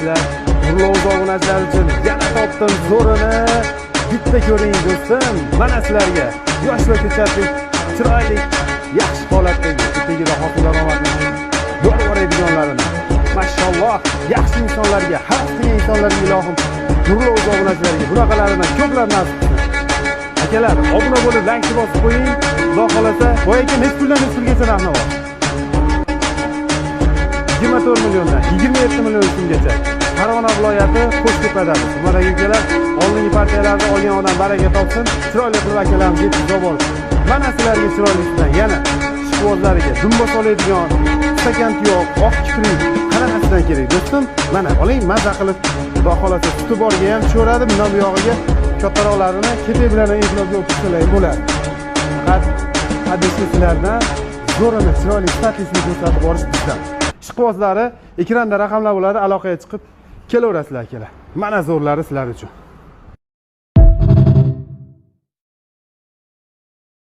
obunachilar, Nurlo'z obunachilar uchun yana topdim zo'rini. Bitta ko'ring do'stim. Mana sizlarga yosh va ko'chatlik, chiroyli, yaxshi holatdagi, bittagida hosil daromadli boradiganlarini. Mashalloh, yaxshi insonlarga, xalqning insonlarga ilohim Nurlo'z obunachilarga bunaqalarini ko'plab nasib qilsin. Akalar, obuna bo'lib, lankni bosib qo'ying. Xudo xolasa, boyaga necha puldan necha pulgacha narxi bor? 24 milliondan 27 million so'mgacha. Farg'ona viloyati Qo'shtepadamiz. Umadagi ukalar, oldingi partiyalarni olgan odam baraka topsin. Chiroyli qilib akalarimiz yetkazib olsin. Mana sizlarga chiroylisidan yana ishqibozlariga dumba soladigan stakan tuyoq, oq kiprik qaramasidan kerak do'stim. Mana oling, mazza qilib. Xudo xolasa, suti borga ham sho'radi, bundan bu yog'iga kattaroqlarini ketek bilan eplab yo'qitsalar bo'ladi. Faqat hadislardan zo'rini chiroyli statisini ko'rsatib borish bizdan. Ishqibozlari ekranda raqamlar bo'ladi, aloqaga chiqib kelaverasizlar akalar. Mana zo'rlari sizlar uchun.